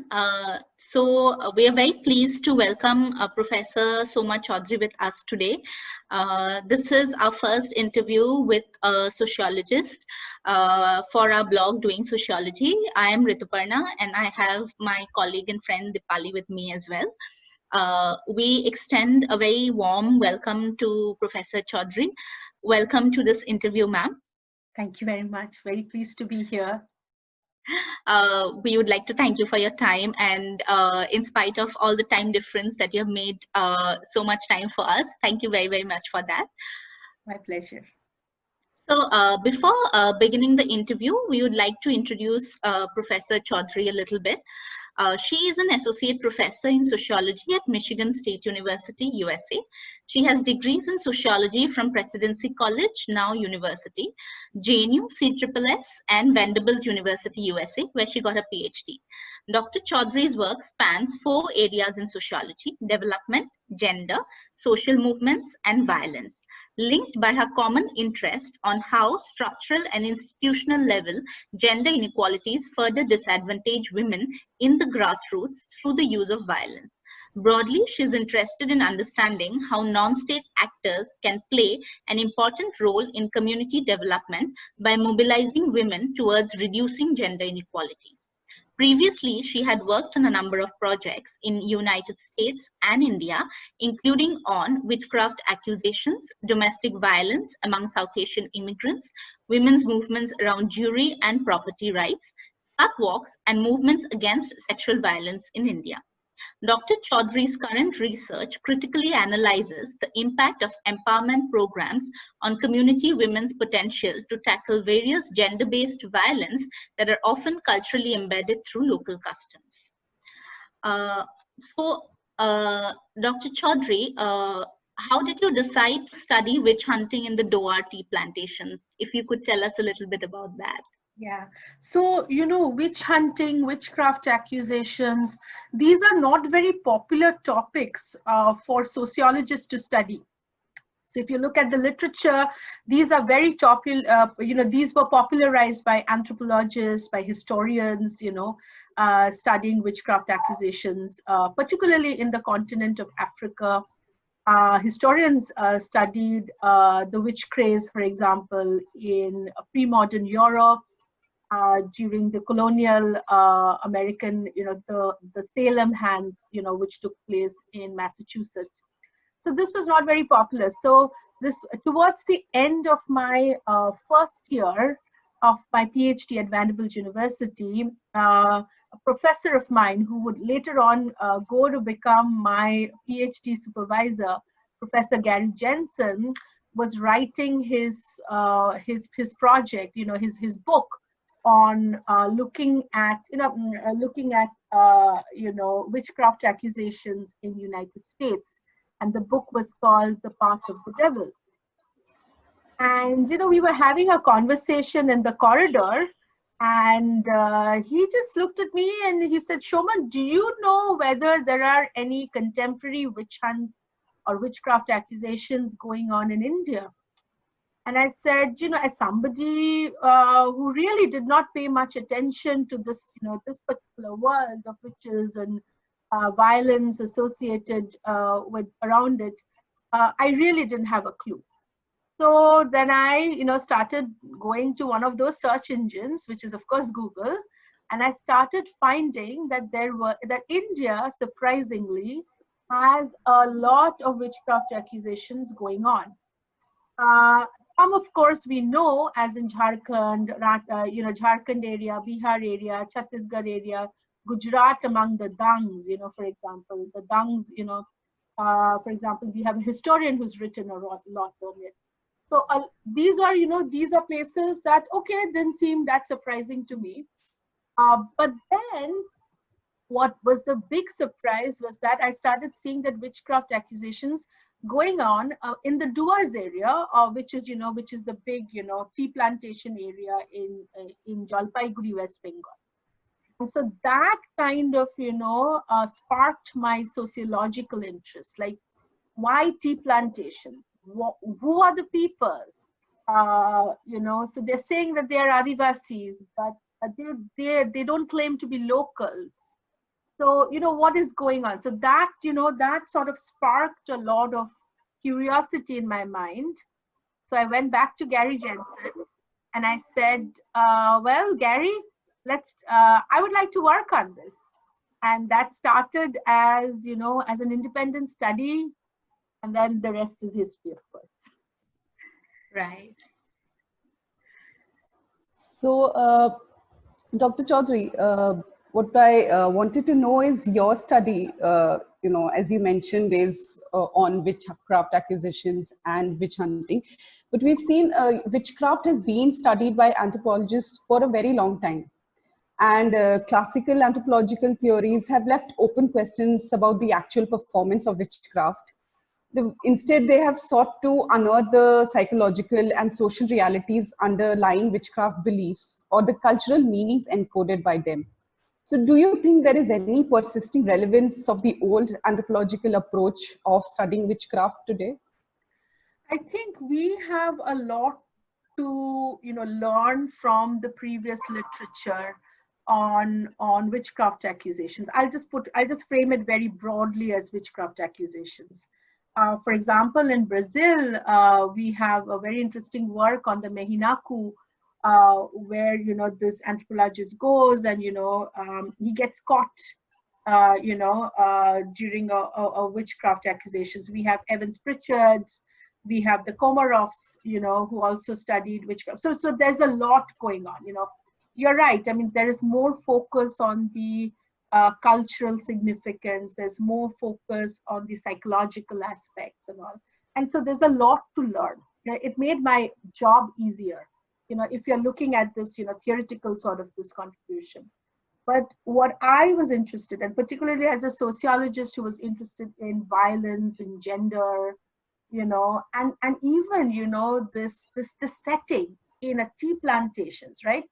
We are very pleased to welcome Professor Soma Chaudhuri with us today. This is our first interview with a sociologist for our blog Doing Sociology. I am Rituparna and I have my colleague and friend Deepali with me as well. We extend a very warm welcome to Professor Chaudhuri. Welcome to this interview, ma'am. Thank you very much. Very pleased to be here. We would like to thank you for your time, and in spite of all the time difference that you have made so much time for us, thank you very, very much for that. My pleasure. So before beginning the interview, we would like to introduce Professor Chaudhuri a little bit. She is an associate professor in sociology at Michigan State University, USA. She has degrees in sociology from Presidency College, now University, JNU, CSSS, and Vanderbilt University, USA, where she got a PhD. Dr. Chaudhuri's work spans 4 areas in sociology: development, gender, social movements, and violence, linked by her common interest on how structural and institutional level gender inequalities further disadvantage women in the grassroots through the use of violence. Broadly, she is interested in understanding how non-state actors can play an important role in community development by mobilizing women towards reducing gender inequalities. Previously, she had worked on a number of projects in United States and India, including on witchcraft accusations, domestic violence among South Asian immigrants, women's movements around Jewry and property rights, sat walks, and movements against sexual violence in India. Dr. Chaudhuri's current research critically analyzes the impact of empowerment programs on community women's potential to tackle various gender-based violence that are often culturally embedded through local customs. Dr. Chaudhuri, how did you decide to study witch hunting in the Dooars tea plantations? If you could tell us a little bit about that. Yeah. So, witch hunting, witchcraft accusations, these are not very popular topics for sociologists to study. So if you look at the literature, these are very popular, these were popularized by anthropologists, by historians, studying witchcraft accusations, particularly in the continent of Africa. Historians studied the witch craze, for example, in pre-modern Europe, during the colonial American, the Salem Hands, which took place in Massachusetts. So this was not very popular. So towards the end of my first year of my PhD at Vanderbilt University, a professor of mine who would later on go to become my PhD supervisor, Professor Gary Jensen, was writing his project, his book on looking at witchcraft accusations in United States, and the book was called The Path of the Devil. And we were having a conversation in the corridor, and he just looked at me and he said, "Shoma, do you know whether there are any contemporary witch hunts or witchcraft accusations going on in India?" And I said, as somebody who really did not pay much attention to this, this particular world of witches and violence associated around it, I really didn't have a clue. So then I, started going to one of those search engines, which is of course Google, and I started finding that that India surprisingly has a lot of witchcraft accusations going on. Some, of course, we know, as in Jharkhand, Jharkhand area, Bihar area, Chhattisgarh area, Gujarat among the Dangs, for example. The Dangs, for example, we have a historian who's written a lot on it. So these are places that, okay, didn't seem that surprising to me. But then what was the big surprise was that I started seeing that witchcraft accusations going on in the Dooars area, which is the big, tea plantation area in Jalpaiguri, West Bengal. And so that kind of, sparked my sociological interest. Like, why tea plantations? Who are the people? So they're saying that they are Adivasis, but they don't claim to be locals. So, what is going on? So that, that sort of sparked a lot of curiosity in my mind. So I went back to Gary Jensen and I said, well, Gary, I would like to work on this. And that started as, as an independent study. And then the rest is history, of course. Right. So, Dr. Chaudhuri, what I wanted to know is your study, as you mentioned, is on witchcraft accusations and witch hunting. But we've seen witchcraft has been studied by anthropologists for a very long time. And classical anthropological theories have left open questions about the actual performance of witchcraft. Instead, they have sought to unearth the psychological and social realities underlying witchcraft beliefs or the cultural meanings encoded by them. So do you think there is any persisting relevance of the old anthropological approach of studying witchcraft today? I think we have a lot to learn from the previous literature on witchcraft accusations. I'll just frame it very broadly as witchcraft accusations. For example, in Brazil, we have a very interesting work on the Mehinaku, where this anthropologist goes and he gets caught during a witchcraft accusations. We have Evans Pritchard's, we have the Komarovs, who also studied witchcraft. So there's a lot going on. You're right. I mean, there is more focus on the cultural significance. There's more focus on the psychological aspects and all. And so there's a lot to learn. It made my job easier, if you're looking at this, theoretical sort of this contribution. But what I was interested in, particularly as a sociologist who was interested in violence and gender, and even, this setting in a tea plantations, right?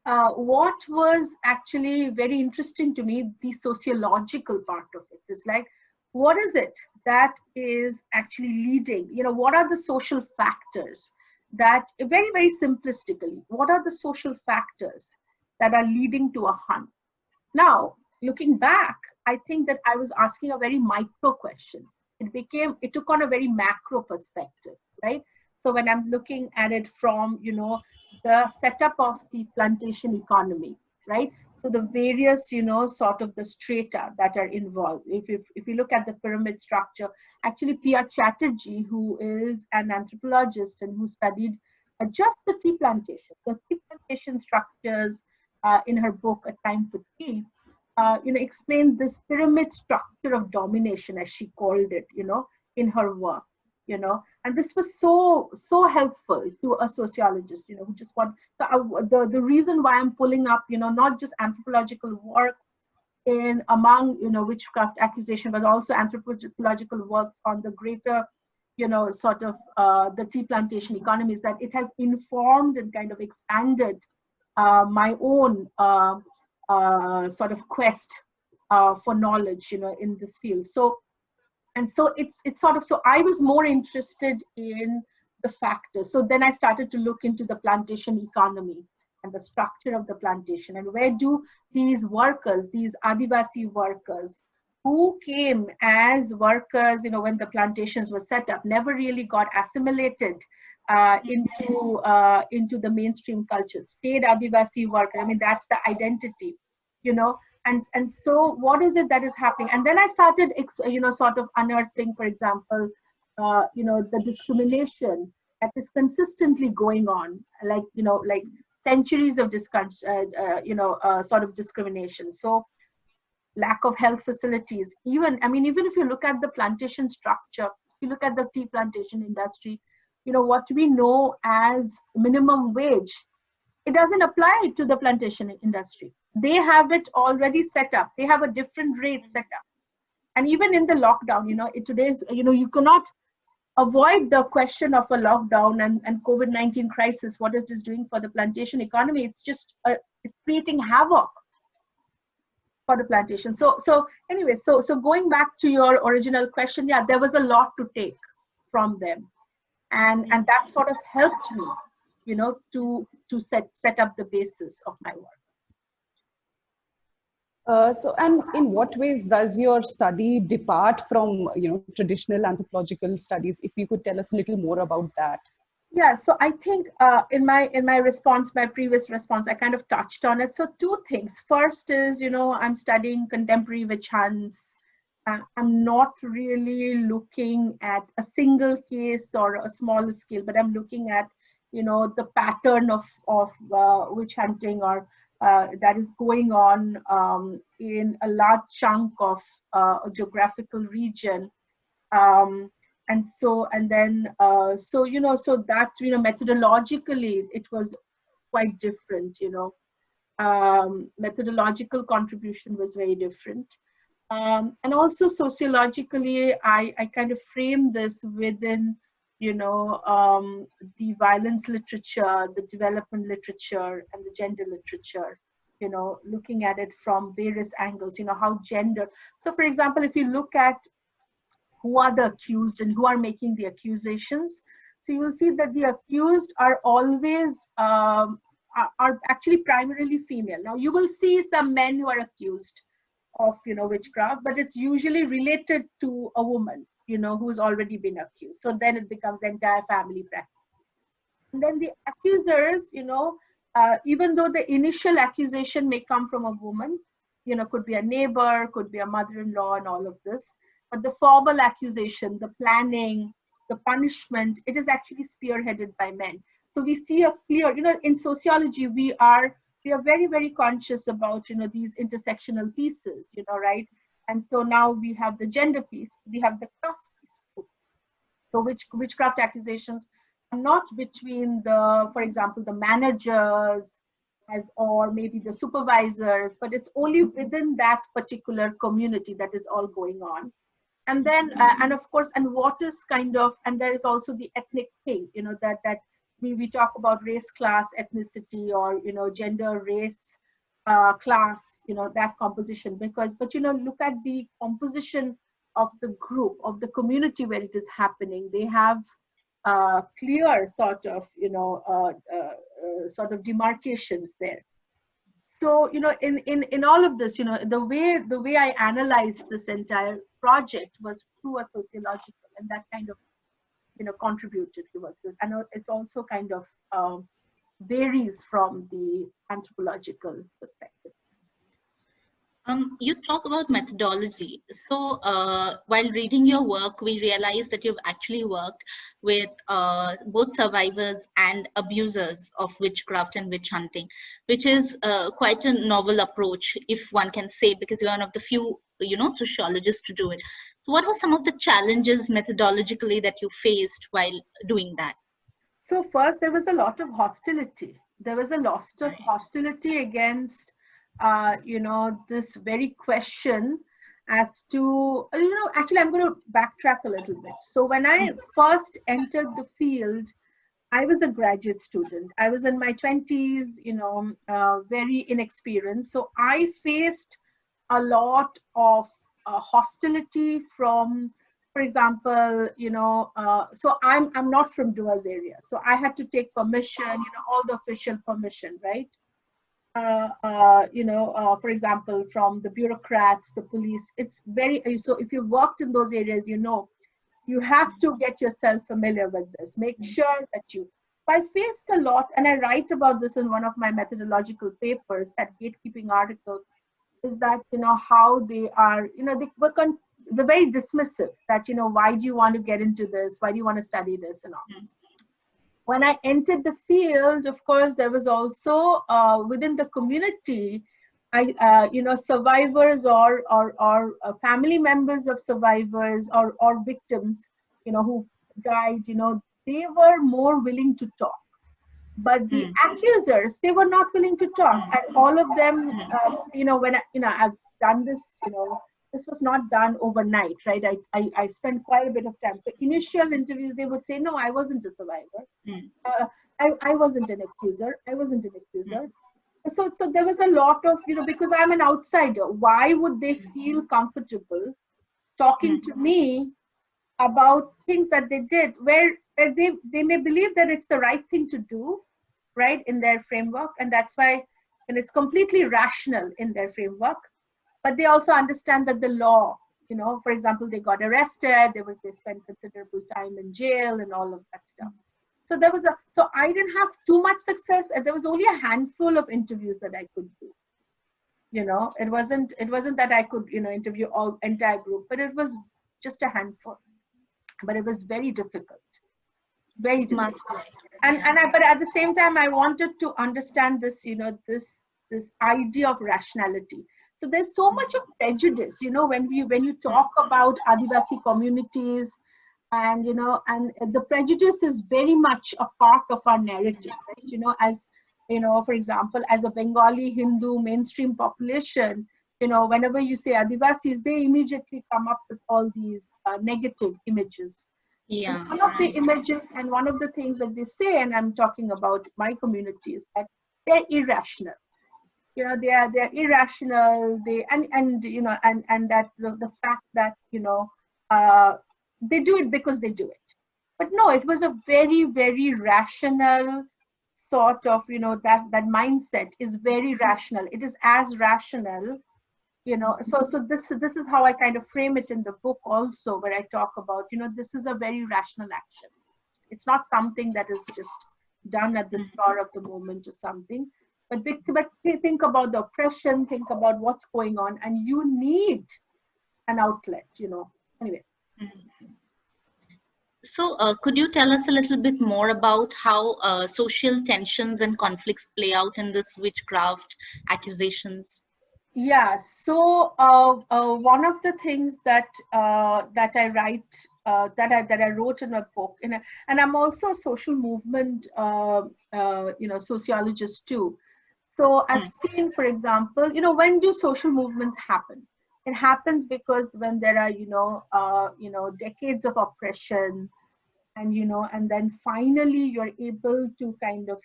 What was actually very interesting to me, the sociological part of it is like, what is it that is actually leading? What are the social factors that, very, very simplistically, what are the social factors that are leading to a hunt? Now, looking back, I think that I was asking a very micro question. It took on a very macro perspective, right? So when I'm looking at it from, the setup of the plantation economy, right? So the various, sort of the strata that are involved. If you look at the pyramid structure, actually Pia Chatterjee, who is an anthropologist and who studied just the tea plantation structures in her book, A Time for Tea, explained this pyramid structure of domination, as she called it, in her work, and this was so helpful to a sociologist, who just want the reason why I'm pulling up, not just anthropological works among witchcraft accusation, but also anthropological works on the greater, sort of the tea plantation economy, is that it has informed and kind of expanded my own sort of quest for knowledge, in this field. So it's sort of, so I was more interested in the factors. So then I started to look into the plantation economy and the structure of the plantation, and where do these workers, these Adivasi workers, who came as workers, when the plantations were set up, never really got assimilated into the mainstream culture, stayed Adivasi workers. I mean, that's the identity, and so what is it that is happening? And then I started, sort of unearthing, for example, the discrimination that is consistently going on, like, like centuries of sort of discrimination. So lack of health facilities, even if you look at the plantation structure, if you look at the tea plantation industry, what we know as minimum wage, it doesn't apply to the plantation industry. They have it already set up. They have a different rate set up. And even in the lockdown, today's, you cannot avoid the question of a lockdown and COVID-19 crisis, what it is doing for the plantation economy. It's just it's creating havoc for the plantation. So anyway, so going back to your original question, yeah, there was a lot to take from them. And that sort of helped me, to set up the basis of my work. And in what ways does your study depart from, traditional anthropological studies? If you could tell us a little more about that. Yeah, so I think in my response, my previous response, I kind of touched on it. So two things. First is, I'm studying contemporary witch hunts. I'm not really looking at a single case or a small scale, but I'm looking at, the pattern of witch hunting or that is going on in a large chunk of a geographical region. So that, methodologically it was quite different. Methodological contribution was very different. And also sociologically, I kind of frame this within, the violence literature, the development literature, and the gender literature, looking at it from various angles, how gender. So for example, if you look at who are the accused and who are making the accusations, so you will see that the accused are always, are actually primarily female. Now you will see some men who are accused of witchcraft, but it's usually related to a woman who's already been accused. So then it becomes the entire family practice. And then the accusers, even though the initial accusation may come from a woman, could be a neighbor, could be a mother-in-law, and all of this, but the formal accusation, the planning, the punishment, it is actually spearheaded by men. So we see a clear, in sociology, we are very, very conscious about, these intersectional pieces, right? And so now we have the gender piece, we have the class piece. So witchcraft accusations are not between the, for example, the managers or maybe the supervisors, but it's only within that particular community that is all going on. And then, and of course, and what is kind of, and there is also the ethnic thing, that we talk about race, class, ethnicity, or, gender, race, class, that composition, but, look at the composition of the group, of the community where it is happening. They have clear sort of, sort of demarcations there. So, in all of this, the way I analyzed this entire project was through a sociological, and that kind of, contributed towards this. I know it's also kind of varies from the anthropological perspectives. You talk about methodology. So while reading your work, we realized that you've actually worked with both survivors and abusers of witchcraft and witch hunting, which is quite a novel approach, if one can say, because you're one of the few, sociologists to do it. So what were some of the challenges methodologically that you faced while doing that? So first, there was a lot of hostility. There was a lot of hostility against this very question as to, actually I'm going to backtrack a little bit. So when I first entered the field, I was a graduate student. I was in my 20s, very inexperienced. So I faced a lot of hostility from, for example, so I'm not from Dooars area. So I had to take permission, all the official permission, right? For example, from the bureaucrats, the police, it's very, so if you worked in those areas, you have to get yourself familiar with this, make sure that I faced a lot, and I write about this in one of my methodological papers, that gatekeeping article, is that, how they are, they're very dismissive, that, why do you want to get into this? Why do you want to study this and all? When I entered the field, of course, there was also within the community, survivors or family members of survivors or victims, who died, they were more willing to talk. But the accusers, they were not willing to talk. And all of them, when I've done this, this was not done overnight, right? I spent quite a bit of time. So initial interviews, they would say, no, I wasn't a survivor. I wasn't an accuser. I wasn't an accuser. So there was a lot of, because I'm an outsider, why would they feel comfortable talking to me about things that they did, where they may believe that it's the right thing to do, right, in their framework. And that's why, and it's completely rational in their framework. but they also understand that the law, for example, they got arrested, they spent considerable time in jail and all of that stuff. So so I didn't have too much success, and there was only a handful of interviews that I could do. It wasn't that I could, interview all entire group, but it was just a handful. But it was very difficult. Very difficult. But at the same time, I wanted to understand this, this idea of rationality. So there's so much of prejudice, when you talk about Adivasi communities, and and the prejudice is very much a part of our narrative, right? As for example, as a Bengali Hindu mainstream population, whenever you say Adivasis, they immediately come up with all these negative images. Yeah. And one of the images and one of the things that they say, and I'm talking about my community, is that they're irrational. They're irrational. And that the fact that they do it because they do it. But no, it was a very, very rational sort of, that mindset is very rational. It is as rational, so this is how I kind of frame it in the book also, where I talk about, this is a very rational action. It's not something that is just done at the spur of the moment or something, but think about the oppression, think about what's going on, and you need an outlet, anyway. So could you tell us a little bit more about how social tensions and conflicts play out in this witchcraft accusations? Yeah, so one of the things that I write, that I wrote in a book, and I'm also a social movement sociologist too. So I've seen, for example, when do social movements happen? It happens because when there are decades of oppression, and then finally you're able to kind of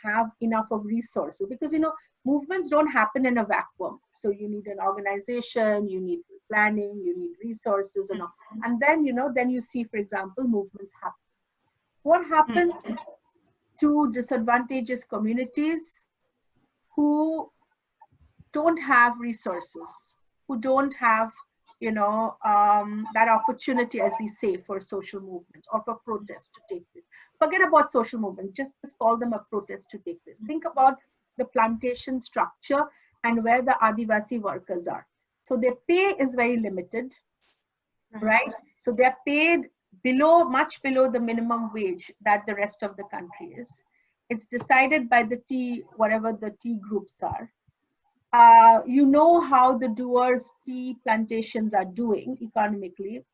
have enough of resources, because movements don't happen in a vacuum. So you need an organization, you need planning, you need resources, and then then you see, for example, movements happen. What happens to disadvantaged communities who don't have resources, who don't have that opportunity, as we say, for social movement or for protest to take place? Forget about social movement, just call them a protest to take place. Think about the plantation structure and where the Adivasi workers are. So their pay is very limited, right? So they're paid much below the minimum wage that the rest of the country is. It's decided by the whatever the tea groups are. How the Dooars tea plantations are doing economically.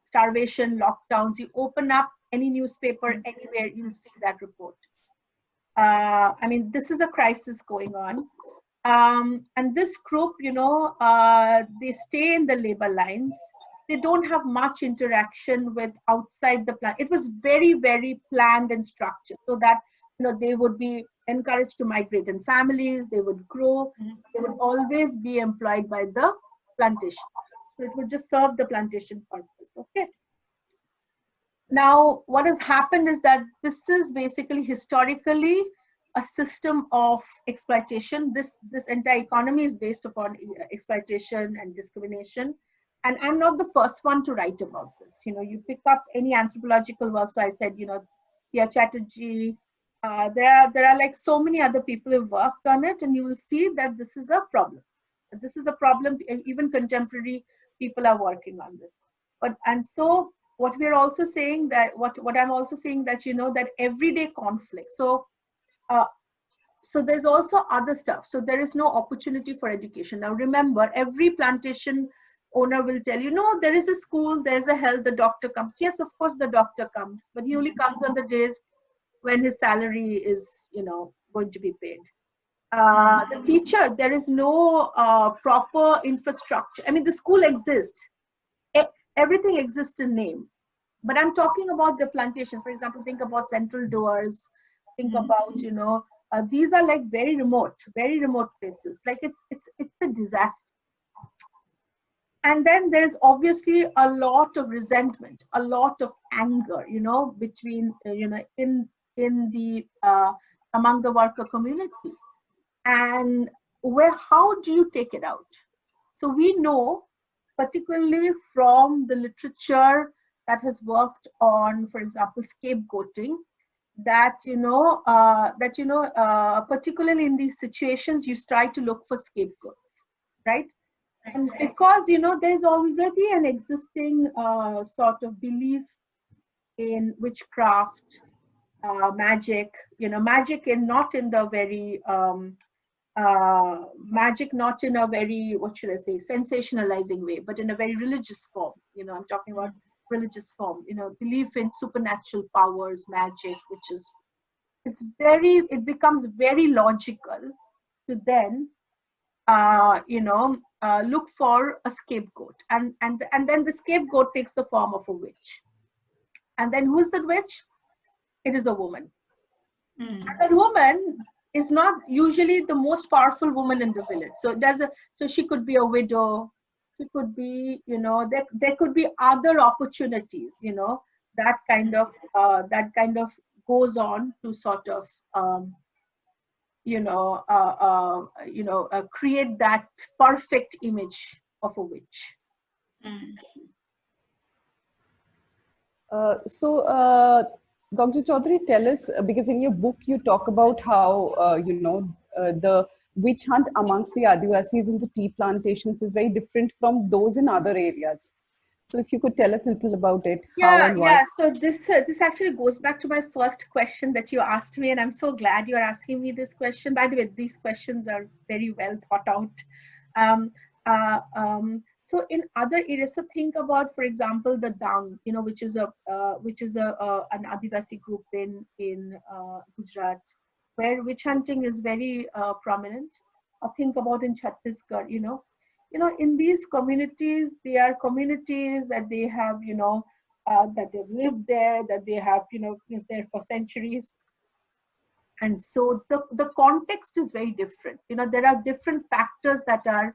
Starvation, lockdowns, you open up any newspaper anywhere, you'll see that report. This is a crisis going on. And this group, they stay in the labor lines. They don't have much interaction with outside the plant. It was very, very planned and structured, so that they would be encouraged to migrate in families, they would grow, they would always be employed by the plantation. So it would just serve the plantation purpose, okay? Now, what has happened is that this is basically historically a system of exploitation. This entire economy is based upon exploitation and discrimination. And I'm not the first one to write about this. You pick up any anthropological work. So I said, Tia Chatterjee, there are like so many other people who've worked on it, and you will see that this is a problem. This is a problem. Even contemporary people are working on this. And so what we're also saying that what I'm also saying that that everyday conflict. So there's also other stuff. So there is no opportunity for education. Now remember, every plantation owner will tell you, no, there is a school, there is a health, the doctor comes. Yes, of course the doctor comes, but he only comes on the days when his salary is going to be paid. The teacher, there is no proper infrastructure. The school exists, everything exists in name, but I'm talking about the plantation. For example, think about Central Dooars, think about these are like very remote places. Like it's a disaster. And then there's obviously a lot of resentment, a lot of anger, between in the among the worker community. And how do you take it out? So we know, particularly from the literature that has worked on, for example, scapegoating, that particularly in these situations, you try to look for scapegoats, right? And because there's already an existing sort of belief in witchcraft, magic, magic, and not in the very magic, not in a very, what should I say, sensationalizing way, but in a very religious form. I'm talking about religious form. Belief in supernatural powers, magic, which is, it becomes very logical to then look for a scapegoat, and then the scapegoat takes the form of a witch. And then who's the witch? It is a woman. And that woman is not usually the most powerful woman in the village. So she could be a widow. She could be, there could be other opportunities. That kind of goes on to sort of create that perfect image of a witch. Dr. Chaudhuri, tell us, because in your book you talk about how the witch hunt amongst the Adivasis in the tea plantations is very different from those in other areas. So if you could tell us a little about it, how and why. Yeah. So this actually goes back to my first question that you asked me, and I'm so glad you're asking me this question. By the way, these questions are very well thought out. So in other areas, so think about, for example, the Dang, which is an Adivasi group in Gujarat, where witch hunting is very prominent. Or think about in Chhattisgarh, in these communities, they are communities that they have, that they've lived there, that they have, lived there for centuries. And so the context is very different. There are different factors that are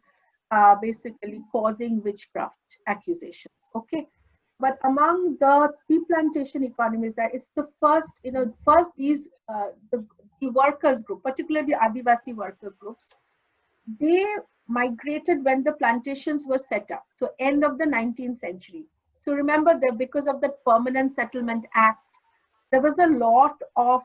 basically causing witchcraft accusations. Okay. But among the tea plantation economies, that it's the first, these, the workers group, particularly the Adivasi worker groups, they migrated when the plantations were set up. So end of the 19th century. So remember that because of the Permanent Settlement Act, there was a lot of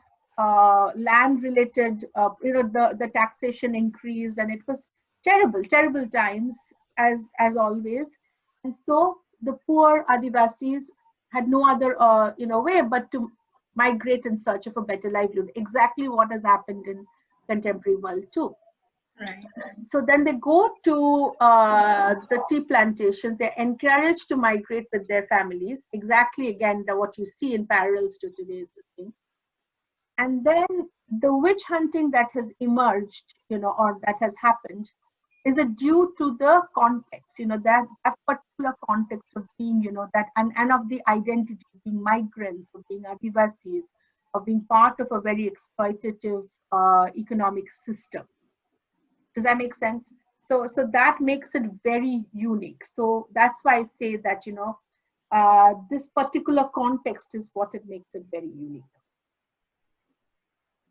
land related, the taxation increased, and it was terrible times as always. And so the poor Adivasis had no other way but to migrate in search of a better livelihood. Exactly what has happened in contemporary world too. Right. So then they go to the tea plantations. They're encouraged to migrate with their families. Exactly, again, what you see in parallels to today's thing. And then the witch hunting that has emerged, or that has happened, is due to the context, that particular context of being, that and of the identity, being migrants, of being Adivasis, of being part of a very exploitative economic system. Does that make sense? So that makes it very unique. So that's why I say that, this particular context is what it makes it very unique.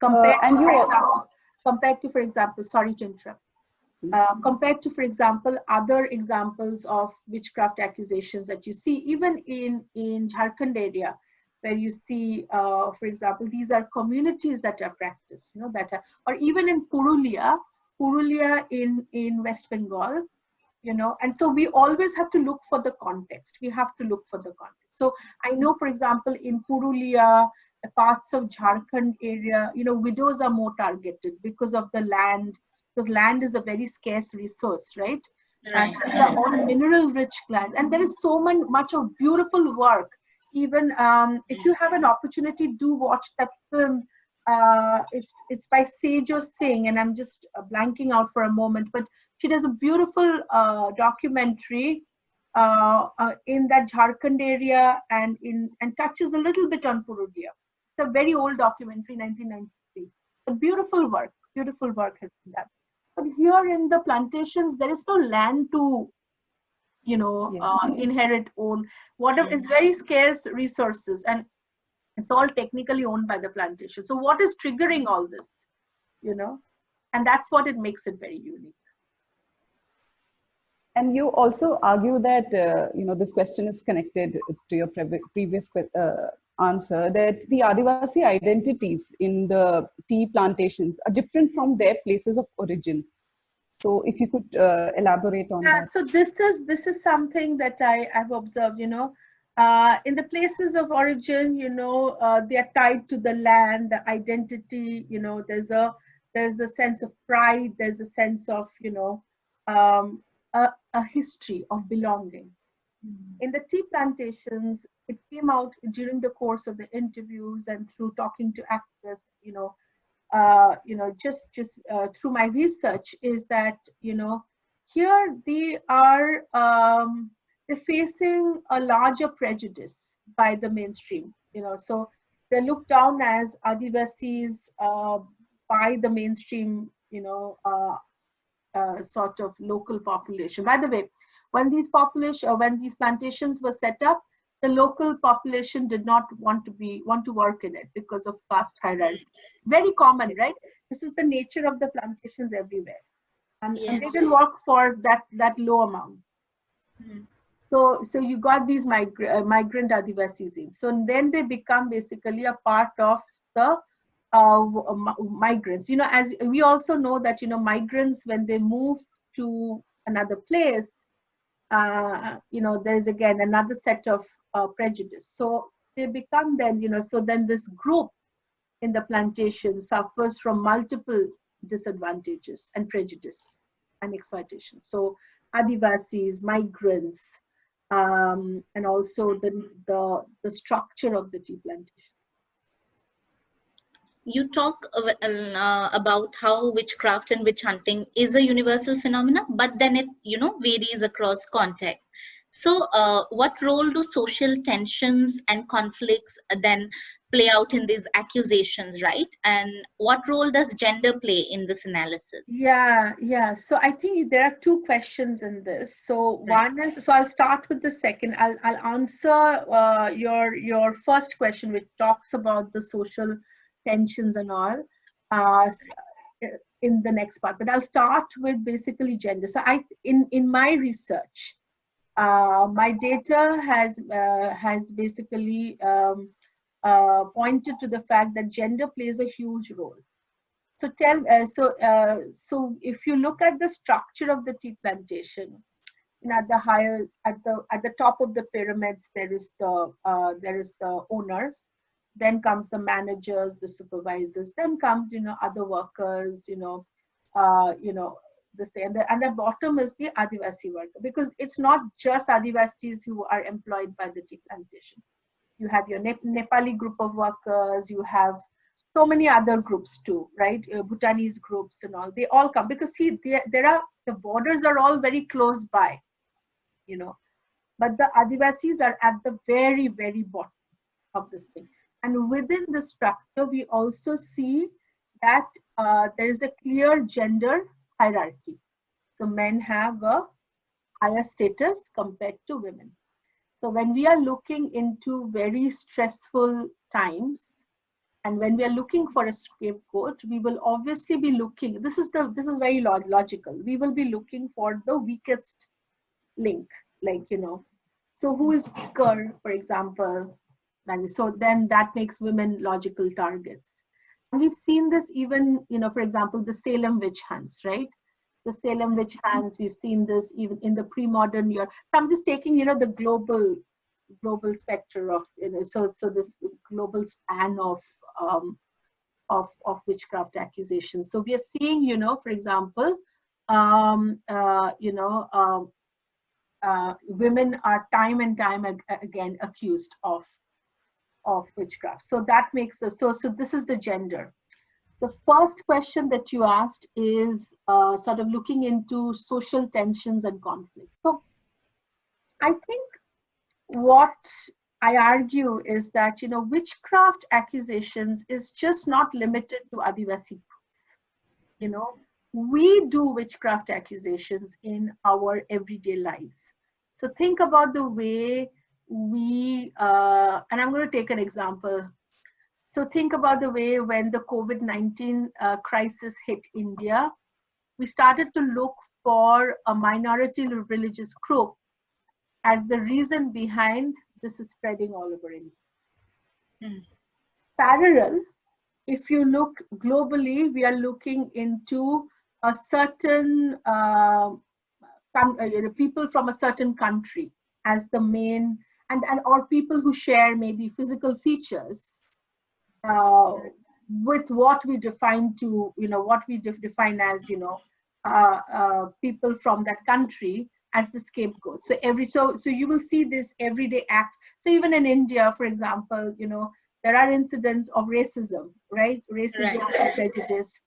Compared to, for example, sorry to interrupt. Compared to, for example, other examples of witchcraft accusations that you see, even in Jharkhand area, where you see, for example, these are communities that are practiced, or even in Purulia in West Bengal, and so we always have to look for the context. We have to look for the context. So I know, for example, in Purulia, parts of Jharkhand area, widows are more targeted because of the land, because land is a very scarce resource, right? And these are all mineral-rich land, and there is so much of beautiful work. Even if you have an opportunity, do watch that film. It's by Sejo Singh, and I'm just blanking out for a moment, but she does a beautiful documentary in that Jharkhand area, and touches a little bit on Purulia. It's a very old documentary, 1993. A beautiful work has been done. But here in the plantations, there is no land to, inherit, own. Whatever is very scarce resources, and it's all technically owned by the plantation. So what is triggering all this, and that's what it makes it very unique. And you also argue that, this question is connected to your previous answer, that the Adivasi identities in the tea plantations are different from their places of origin. So if you could elaborate on that. So this is something that I've observed, in the places of origin, they are tied to the land, the identity, there's a sense of pride, there's a sense of, a history of belonging. In the tea plantations, it came out during the course of the interviews and through talking to activists, just through my research, is that, here they are, they're facing a larger prejudice by the mainstream, so they're looked down as Adivasis by the mainstream, sort of local population. By the way, when these plantations were set up, the local population did not want to work in it because of caste hierarchy. Very common, right? This is the nature of the plantations everywhere, and they didn't work for that low amount. So you got these migrant Adivasis in. So then they become basically a part of the migrants. As we also know that, migrants, when they move to another place, there's again another set of prejudice. So they become then, so then this group in the plantation suffers from multiple disadvantages and prejudice and exploitation. So Adivasis, migrants, and also the structure of the tea plantation. You talk about how witchcraft and witch hunting is a universal phenomena, but then it varies across contexts. So what role do social tensions and conflicts then play out in these accusations, right? And what role does gender play in this analysis? Yeah. So I think there are two questions in this. So one is, so I'll start with the second. I'll answer your first question, which talks about the social tensions and all in the next part. But I'll start with basically gender. So in my research, my data has basically pointed to the fact that gender plays a huge role. So so if you look at the structure of the tea plantation, at the top of the pyramids there is the owners, then comes the managers, the supervisors, then comes other workers, this thing, and the bottom is the Adivasi worker, because it's not just Adivasis who are employed by the tea plantation. You have your Nepali group of workers, you have so many other groups too, right? Bhutanese groups and all, they all come, because see, the borders are all very close by, but the Adivasis are at the very, very bottom of this thing. And within the structure, we also see that there is a clear gender hierarchy. So men have a higher status compared to women. So when we are looking into very stressful times, and when we are looking for a scapegoat, we will obviously be looking, this is very logical, we will be looking for the weakest link, so who is weaker, for example, and so then that makes women logical targets. And we've seen this even, for example, the Salem witch hunts, right? The Salem witch hunts, we've seen this even in the pre-modern year. So I'm just taking, the global spectrum of, so this global span of witchcraft accusations. So we are seeing, for example, women are time and time again accused of witchcraft. So that makes us, so this is the gender. The first question that you asked is sort of looking into social tensions and conflicts. So I think what I argue is that, witchcraft accusations is just not limited to Adivasi groups. We do witchcraft accusations in our everyday lives. So think about the way we, and I'm going to take an example. So think about the way when the COVID-19 crisis hit India, we started to look for a minority religious group as the reason behind this is spreading all over India. Parallel, if you look globally, we are looking into a certain people from a certain country as the main, and or people who share maybe physical features with what we define to, what we define as, people from that country as the scapegoat. So so you will see this everyday act. So even in India, for example, there are incidents of racism, right? Racism and prejudice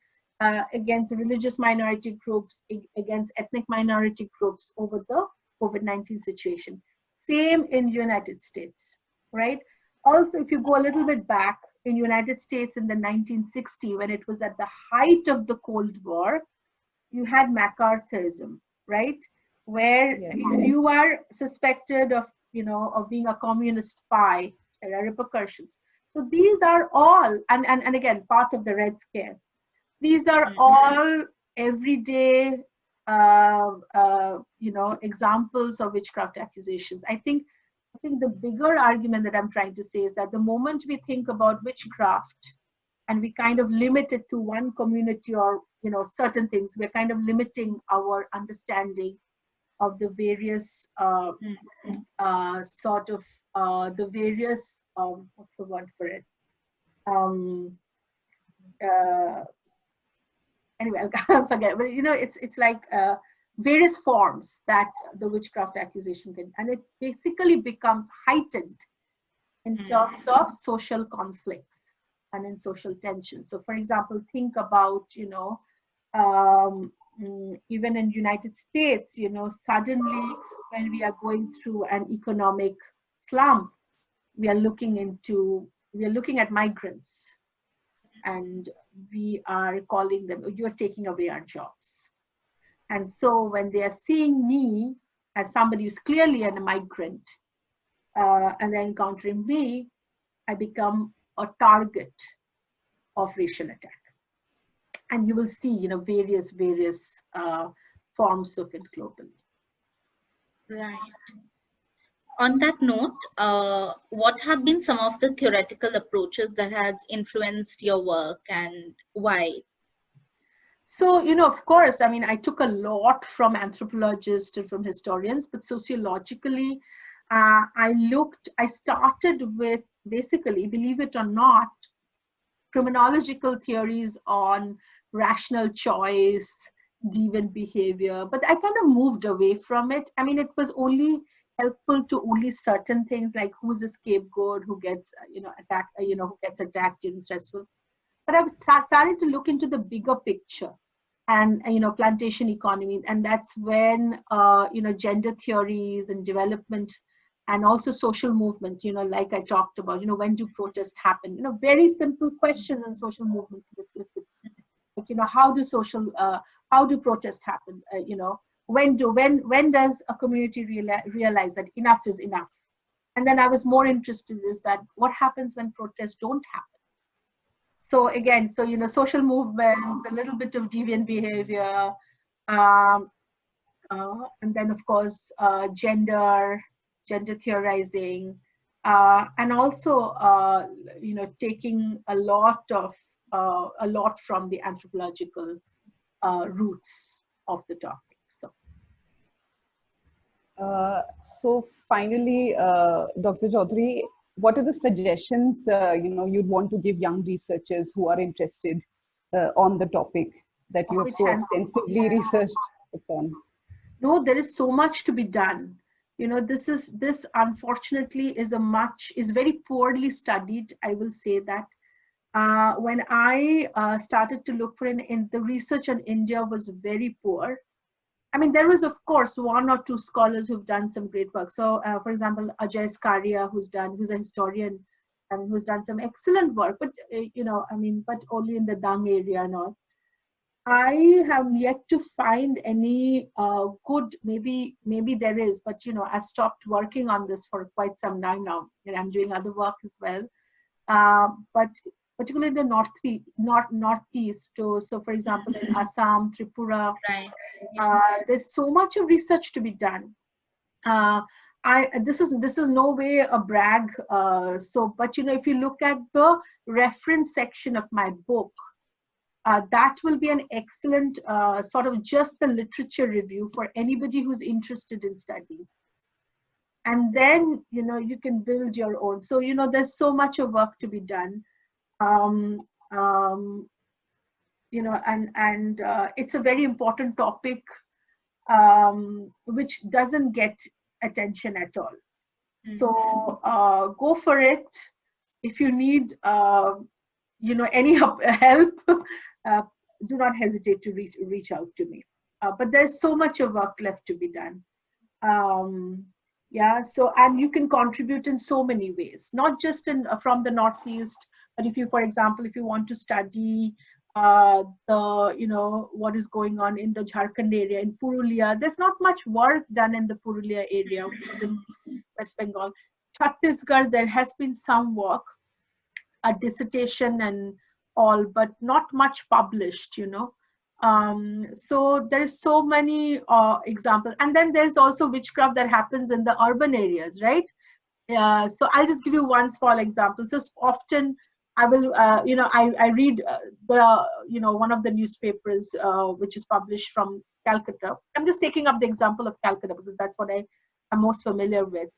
against religious minority groups, against ethnic minority groups over the COVID-19 situation. Same in United States, right? Also, if you go a little bit back, in United States in the 1960s, when it was at the height of the Cold War, you had McCarthyism, right? Where you are suspected of, of being a communist spy, there are repercussions. So these are all, and again, part of the Red Scare. These are all everyday, examples of witchcraft accusations. I think the bigger argument that I'm trying to say is that the moment we think about witchcraft and we kind of limit it to one community or, certain things, we're kind of limiting our understanding of the various the various, what's the word for it? Anyway, I'll forget, but it's like various forms that the witchcraft accusation can, and it basically becomes heightened in terms of social conflicts and in social tension. So for example, think about, even in United States, suddenly when we are going through an economic slump, we are looking at migrants, and we are calling them, you're taking away our jobs. And so when they are seeing me as somebody who's clearly a migrant, and they're encountering me, I become a target of racial attack. And you will see, various forms of it globally. Right. On that note, what have been some of the theoretical approaches that has influenced your work, and why? So, of course, I mean, I took a lot from anthropologists and from historians, but sociologically, I started with basically, believe it or not, criminological theories on rational choice, deviant behavior, but I kind of moved away from it. I mean, it was only helpful to only certain things, like who's a scapegoat, who gets, attacked, who gets attacked during stressful. But I've started to look into the bigger picture and, plantation economy. And that's when, gender theories and development and also social movement, like I talked about, when do protests happen? Very simple questions in social movements. Like, how do protests happen? When does a community realize that enough is enough? And then I was more interested in that what happens when protests don't happen? So again, social movements, a little bit of deviant behavior, and then of course gender theorizing, and also taking a lot from the anthropological roots of the topic. So finally, Dr. Chaudhuri, what are the suggestions you'd want to give young researchers who are interested on the topic that you have so extensively researched upon? No, there is so much to be done. This unfortunately is very poorly studied. I will say that. When I started to look for in the research on India was very poor. I mean, there was, of course, one or two scholars who've done some great work. So, for example, Ajay Skaria, who's a historian and who's done some excellent work, but, but only in the Dung area and all. I have yet to find any good, maybe there is, but, I've stopped working on this for quite some time now, and I'm doing other work as well. But particularly in the northeast. So for example, in Assam, Tripura, Right. there's so much of research to be done. This is no way a brag. But if you look at the reference section of my book, that will be an excellent sort of just the literature review for anybody who's interested in study. And then, you can build your own. So, there's so much of work to be done. And it's a very important topic, which doesn't get attention at all. So go for it. If you need, any help, do not hesitate to reach out to me. But there's so much of work left to be done. And you can contribute in so many ways, not just from the Northeast, but for example, if you want to study what is going on in the Jharkhand area, in Purulia, there's not much work done in the Purulia area, which is in West Bengal. Chhattisgarh, there has been some work, a dissertation and all, but not much published, So there's so many examples. And then there's also witchcraft that happens in the urban areas, right? So I'll just give you one small example. So often I will, I read one of the newspapers which is published from Calcutta. I'm just taking up the example of Calcutta because that's what I'm most familiar with.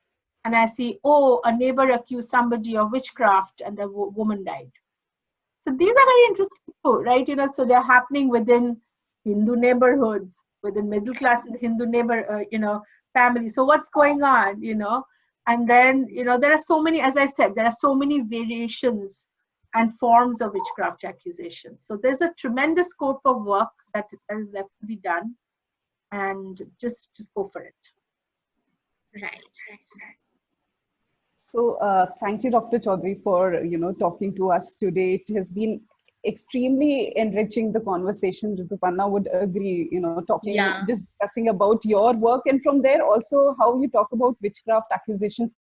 And I see, a neighbor accused somebody of witchcraft and the woman died. So these are very interesting too, right? So they're happening within Hindu neighborhoods, within middle class Hindu family. So what's going on, And then, there are so many, as I said, there are so many variations and forms of witchcraft accusations. So there's a tremendous scope of work that is left to be done, and just go for it. Right. So thank you, Dr. Chaudhuri, for talking to us today. It has been extremely enriching, the conversation. Rituparna would agree, just discussing about your work, and from there also how you talk about witchcraft accusations